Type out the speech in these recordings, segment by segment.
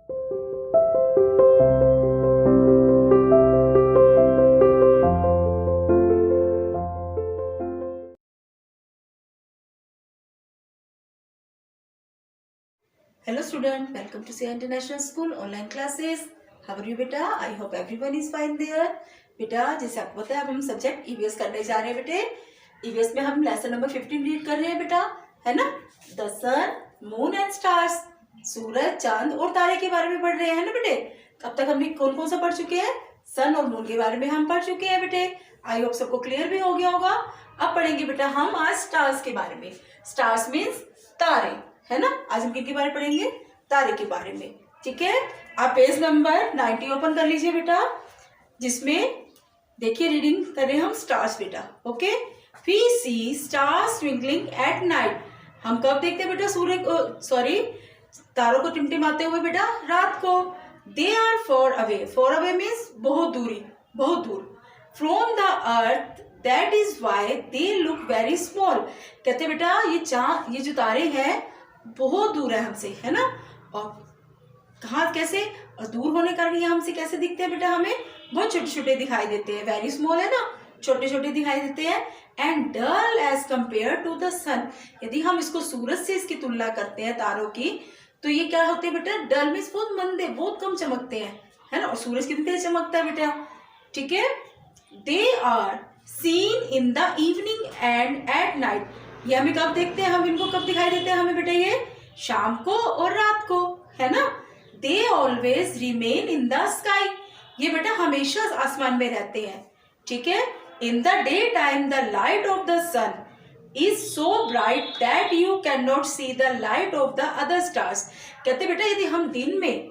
Hello student, welcome to Sia International School online classes. How are you बेटा? I hope everyone is fine there. बेटा जैसे आपको पता है अब हम सब्जेक्ट ईवीएस करने जा रहे हैं बेटे. ईवीएस में हम लेसन नंबर 15 रीड कर रहे हैं बेटा, है ना. The sun, moon and stars, सूरज, चांद और तारे के बारे में पढ़ रहे हैं ना बेटे. अब तक हमने कौन कौन सा पढ़ चुके हैं? सन और मून के बारे में हम पढ़ चुके हैं बेटे. आई होप सबको क्लियर भी हो गया होगा. अब पढ़ेंगे बेटा हम आज स्टार्स के बारे में. स्टार्स मीन्स तारे, है ना. आज हम किसके बारे में पढ़ेंगे? तारे के बारे में. ठीक है, आप पेज नंबर 90 ओपन कर लीजिए बेटा, जिसमें देखिए रीडिंग कर रहे हैं हम स्टार्स बेटा. Okay, we see stars twinkling at night. हम कब देखते हैं बेटा सूर्य को, सॉरी तारों को टिमटिमाते हुए बेटा? रात को. They are far away. Far away means बहुत दूरी, बहुत दूर. From the earth, that is why they look very small. कहते बेटा ये जो तारे हैं बहुत दूर है हमसे, है ना. और कहाँ कैसे, और दूर होने के कारण ये हमसे कैसे दिखते हैं बेटा? हमें बहुत छोटे छोटे दिखाई देते हैं. वेरी स्मॉल है ना, छोटे छोटे दिखाई देते हैं. And dull as compare to the sun. यदि हम इसको सूरज से इसकी तुलना करते हैं तारों की, तो ये क्या होते हैं बेटा? डल मीन्स बहुत मंदे, बहुत कम चमकते हैं, है ना. और सूरज कितनी तेज चमकता है बेटा. ठीक है. They are seen in the evening and at night. ये हमें कब देखते हैं? हम इनको कब दिखाई देते हैं हमें बेटा? ये शाम को और रात को, है ना. They always remain in the sky. ये बेटा हमेशा आसमान में रहते हैं. ठीक है. In the day time the light of the sun is so bright that you can not see the light of the other stars. कहते बेटा यदि हम दिन में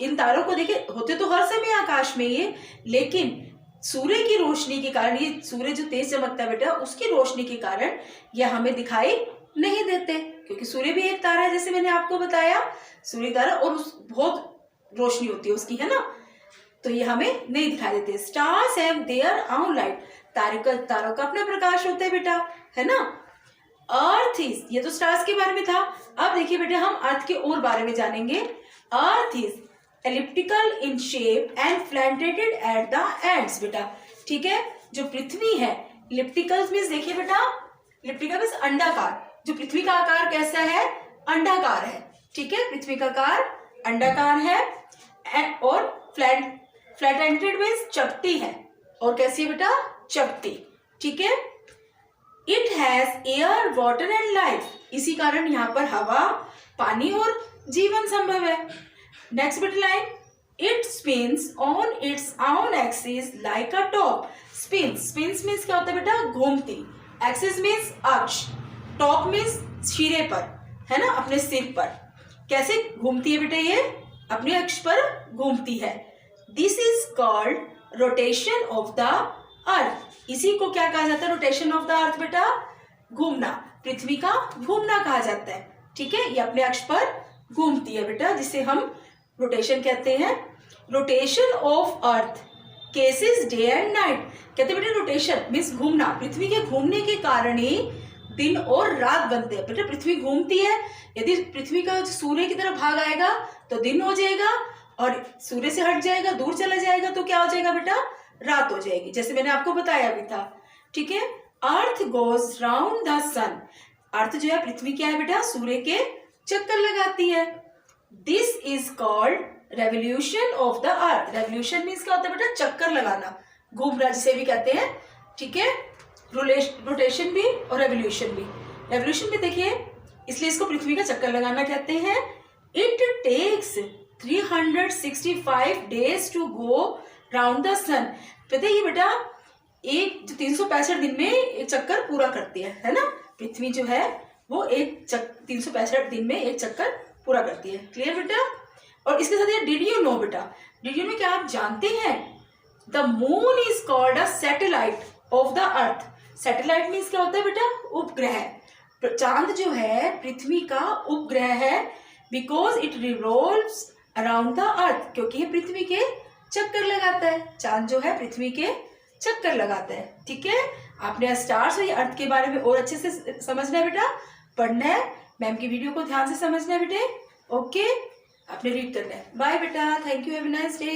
इन तारों को देखें, होते तो हर समय आकाश में ये, लेकिन सूर्य की रोशनी के कारण, ये सूर्य जो तेज चमकता है बेटा, उसकी रोशनी के कारण ये हमें दिखाई नहीं देते. क्योंकि सूर्य भी एक तारा है, जैसे मैंने आपको बताया, सूर्य तारा, और बहुत रोशनी होती है उसकी, है ना. तो ये हमें नहीं दिखाई देते. Stars have their own light. तारों का अपना प्रकाश होता है बेटा, है ना. अर्थ इज, ये तो स्टार्स के बारे में था. अब देखिए बेटा हम अर्थ के और बारे में जानेंगे. Earth is elliptical in shape and flattened at the ends बेटा. ठीक है. जो पृथ्वी है, इलिप्टिकल मीन्स देखिए बेटा, इलिप्टिकल मीन्स अंडाकार. जो पृथ्वी का आकार कैसा है? अंडाकार है. ठीक है. पृथ्वी का आकार अंडाकार है. और फ्लैटेटेड मीन्स चपटी है. और कैसी है बेटा? चपटी. ठीक है. It has air, water and life. इसी कारण यहाँ पर हवा, पानी और जीवन संभव है. नेक्स्ट बेटा line, it spins on its own axis like a top. Spins means क्या होता है बेटा? घूमती. एक्सिस मीन्स अक्ष. टॉप मीन्स सिरे पर, है ना, अपने सिर पर. कैसे घूमती है बेटा? ये अपने अक्ष पर घूमती है. This is called rotation of the earth. इसी को क्या कहा जाता है? रोटेशन ऑफ द अर्थ बेटा, घूमना, पृथ्वी का घूमना कहा जाता है. ठीक है. ये अपने अक्ष पर घूमती है बेटा, जिसे हम रोटेशन कहते हैं. Rotation of earth cases day and night. कहते बेटा रोटेशन मीन्स घूमना. पृथ्वी के घूमने के कारण ही दिन और रात बनते हैं बेटा. पृथ्वी घूमती है. यदि पृथ्वी का सूर्य की तरफ भाग आएगा तो दिन हो जाएगा, और सूर्य से हट जाएगा, दूर चला जाएगा, तो क्या हो जाएगा बेटा? रात हो जाएगी, जैसे मैंने आपको बताया भी था. ठीक है. अर्थ गोज राउंड द सन. अर्थ जो है पृथ्वी क्या है बेटा? सूर्य के चक्कर लगाती है. This is called revolution of the earth. Revolution means क्या होता है बेटा? चक्कर लगाना, घूमना जिसे भी कहते हैं. ठीक है. रोटेशन भी और रेवोल्यूशन भी. रेवोल्यूशन भी देखिए, इसलिए इसको पृथ्वी का चक्कर लगाना कहते हैं. It takes 365 days to go round the sun. पता है ये बेटा एक 365 दिन में एक चक्कर पूरा करती है ना. पृथ्वी जो है वो 365 दिन में एक चक्कर पूरा करती है. क्लियर बेटा. और इसके साथ ये डिड यू नो बेटा, डिड यू नो क्या आप जानते हैं? The moon is called a satellite of the earth. Satellite means क्या होता है बेटा? उपग्रह. चांद जो है पृथ्वी का उपग्रह है. Because it revolves around the earth. क्योंकि ये पृथ्वी के चक्कर लगाता है. चांद जो है पृथ्वी के चक्कर लगाता है. ठीक है. आपने स्टार्स और अर्थ के बारे में और अच्छे से समझना है बेटा, पढ़ना है. मैम की वीडियो को ध्यान से समझना है बेटे. ओके. आपने रीड करना है। बाय बेटा, thank you, have a nice day.